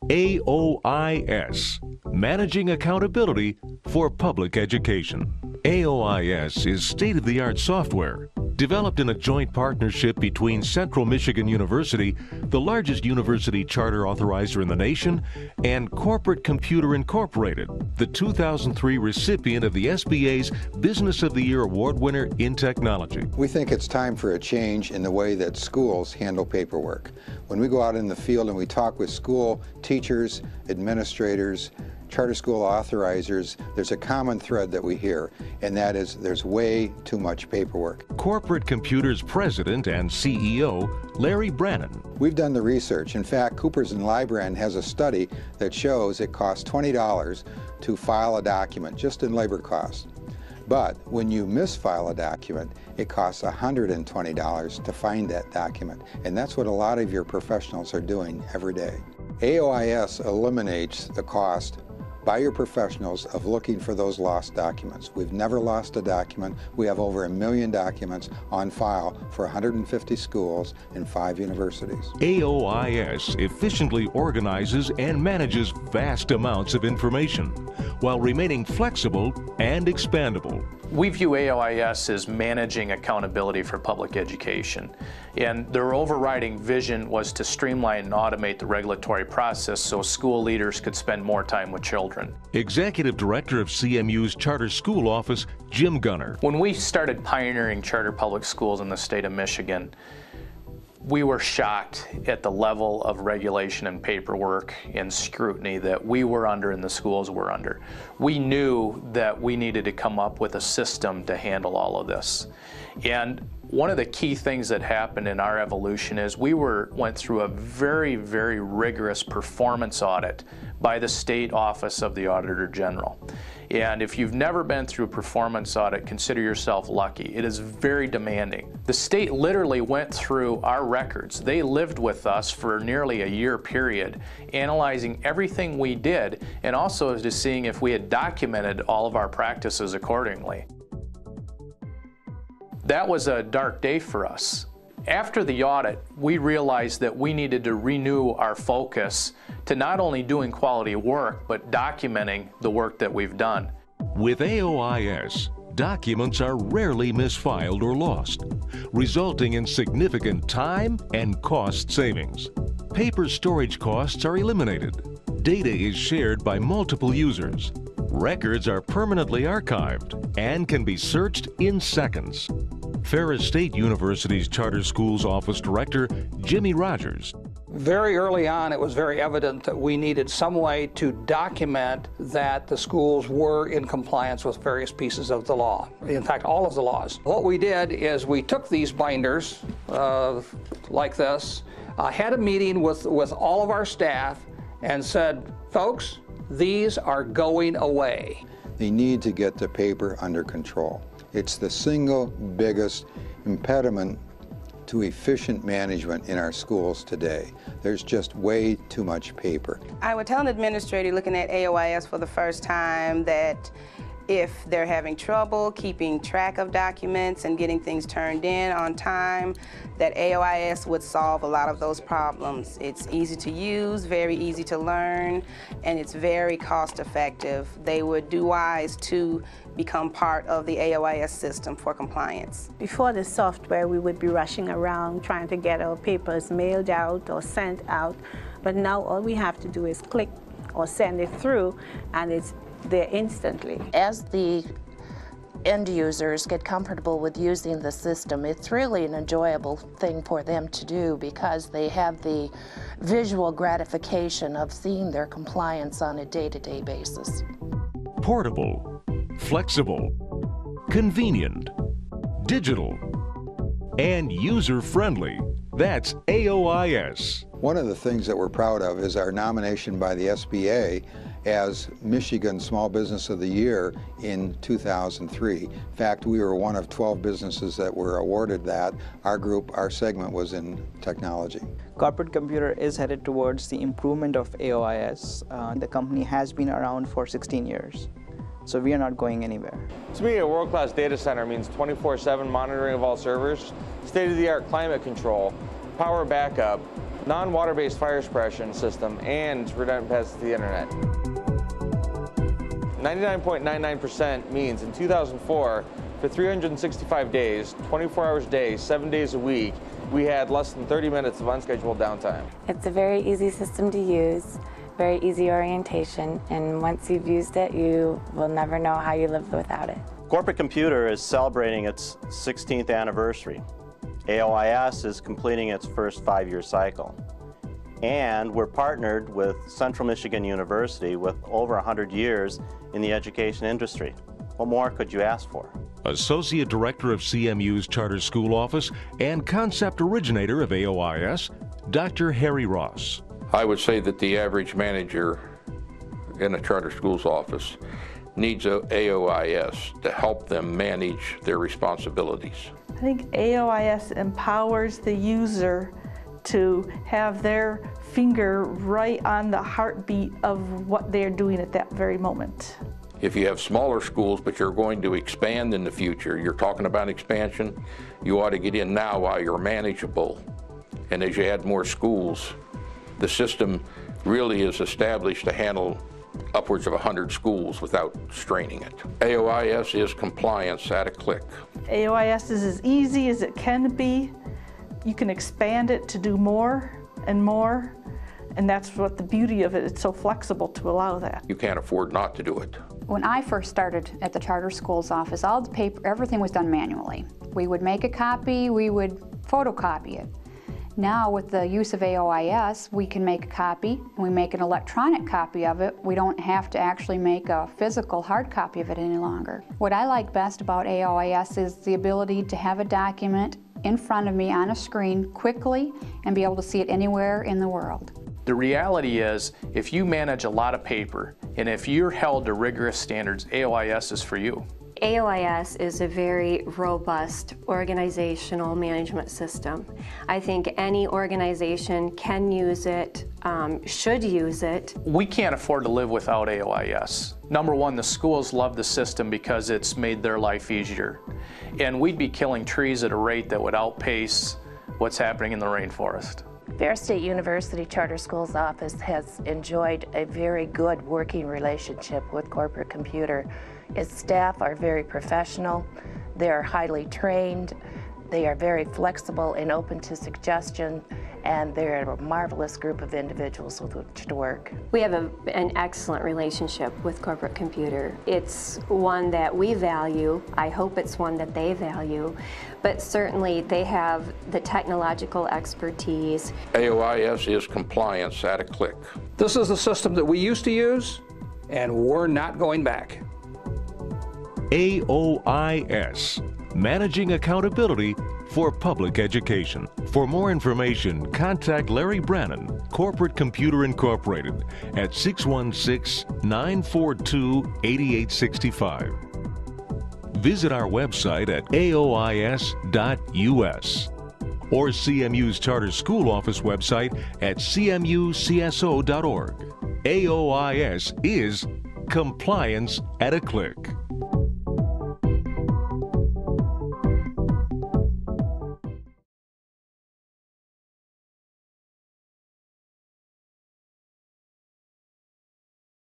AOIS, Managing Accountability for Public Education. AOIS is state-of-the-art software developed in a joint partnership between Central Michigan University, the largest university charter authorizer in the nation, and Corporate Computer Incorporated, the 2003 recipient of the SBA's Business of the Year Award winner in technology. We think it's time for a change in the way that schools handle paperwork. When we go out in the field and we talk with school teachers, administrators, charter school authorizers, there's a common thread that we hear, and that is there's way too much paperwork. Corporate Computer's president and CEO, Larry Brannan. We've done the research. In fact, Coopers & Lybrand has a study that shows it costs $20 to file a document, just in labor costs. But when you misfile a document, it costs $120 to find that document. And that's what a lot of your professionals are doing every day. AOIS eliminates the cost by your professionals of looking for those lost documents. We've never lost a document. We have over 1 million documents on file for 150 schools and 5 universities. AOIS efficiently organizes and manages vast amounts of information while remaining flexible and expandable. We view AOIS as managing accountability for public education, and their overriding vision was to streamline and automate the regulatory process so school leaders could spend more time with children. Executive Director of CMU's Charter School Office, Jim Gunner. When we started pioneering charter public schools in the state of Michigan, we were shocked at the level of regulation and paperwork and scrutiny that we were under and the schools were under. We knew that we needed to come up with a system to handle all of this. And one of the key things that happened in our evolution is we went through a very, very rigorous performance audit by the State Office of the Auditor General. And if you've never been through a performance audit, consider yourself lucky. It is very demanding. The state literally went through our records. They lived with us for nearly a year period, analyzing everything we did and also just seeing if we had documented all of our practices accordingly. That was a dark day for us. After the audit, we realized that we needed to renew our focus to not only doing quality work, but documenting the work that we've done. With AOIS, documents are rarely misfiled or lost, resulting in significant time and cost savings. Paper storage costs are eliminated. Data is shared by multiple users. Records are permanently archived and can be searched in seconds. Ferris State University's Charter Schools Office Director, Jimmy Rogers. Very early on, it was very evident that we needed some way to document that the schools were in compliance with various pieces of the law. In fact, all of the laws. What we did is we took these binders like this, had a meeting with all of our staff and said, folks, these are going away. They need to get the paper under control. It's the single biggest impediment to efficient management in our schools today. There's just way too much paper. I would tell an administrator looking at AOIS for the first time that if they're having trouble keeping track of documents and getting things turned in on time, that AOIS would solve a lot of those problems. It's easy to use, very easy to learn, and it's very cost effective. They would do wise to become part of the AOIS system for compliance. Before the software, we would be rushing around trying to get our papers mailed out or sent out, but now all we have to do is click or send it through, and it's there instantly. As the end users get comfortable with using the system, it's really an enjoyable thing for them to do because they have the visual gratification of seeing their compliance on a day-to-day basis. Portable, flexible, convenient, digital, and user-friendly. That's AOIS. One of the things that we're proud of is our nomination by the SBA as Michigan Small Business of the Year in 2003. In fact, we were one of 12 businesses that were awarded that. Our group, our segment was in technology. Corporate Computer is headed towards the improvement of AOIS. The company has been around for 16 years. So we are not going anywhere. To me, a world-class data center means 24/7 monitoring of all servers, state-of-the-art climate control, power backup, non-water-based fire suppression system, and redundant paths to the internet. 99.99% means in 2004, for 365 days, 24 hours a day, 7 days a week, we had less than 30 minutes of unscheduled downtime. It's a very easy system to use, very easy orientation, and once you've used it, you will never know how you live without it. Corporate Computer is celebrating its 16th anniversary. AOIS is completing its first 5-year cycle. And we're partnered with Central Michigan University with over 100 years in the education industry. What more could you ask for? Associate Director of CMU's Charter School Office and concept originator of AOIS, Dr. Harry Ross. I would say that the average manager in a charter school's office needs a AOIS to help them manage their responsibilities. I think AOIS empowers the user to have their finger right on the heartbeat of what they're doing at that very moment. If you have smaller schools but you're going to expand in the future, you're talking about expansion, you ought to get in now while you're manageable. And as you add more schools, the system really is established to handle upwards of 100 schools without straining it. AOIS is compliance at a click. AOIS is as easy as it can be. You can expand it to do more and more, and that's what the beauty of it. It's so flexible to allow that. You can't afford not to do it. When I first started at the charter schools office, all the paper, everything was done manually. We would make a copy, we would photocopy it. Now with the use of AOIS, we can make a copy, and we make an electronic copy of it. We don't have to actually make a physical hard copy of it any longer. What I like best about AOIS is the ability to have a document in front of me on a screen quickly and be able to see it anywhere in the world. The reality is, if you manage a lot of paper, and if you're held to rigorous standards, AOIS is for you. AOIS is a very robust organizational management system. I think any organization can use it, should use it. We can't afford to live without AOIS. Number one, the schools love the system because it's made their life easier. And we'd be killing trees at a rate that would outpace what's happening in the rainforest. Ferris State University Charter Schools Office has enjoyed a very good working relationship with Corporate Computer. Its staff are very professional, they are highly trained, they are very flexible and open to suggestion, and they're a marvelous group of individuals with which to work. We have an excellent relationship with Corporate Computer. It's one that we value. I hope it's one that they value, but certainly they have the technological expertise. AOIS is compliance at a click. This is the system that we used to use, and we're not going back. AOIS, Managing Accountability for Public Education. For more information, contact Larry Brannan, Corporate Computer Incorporated, at 616-942-8865. Visit our website at aois.us or CMU's Charter School Office website at cmucso.org. AOIS is compliance at a click.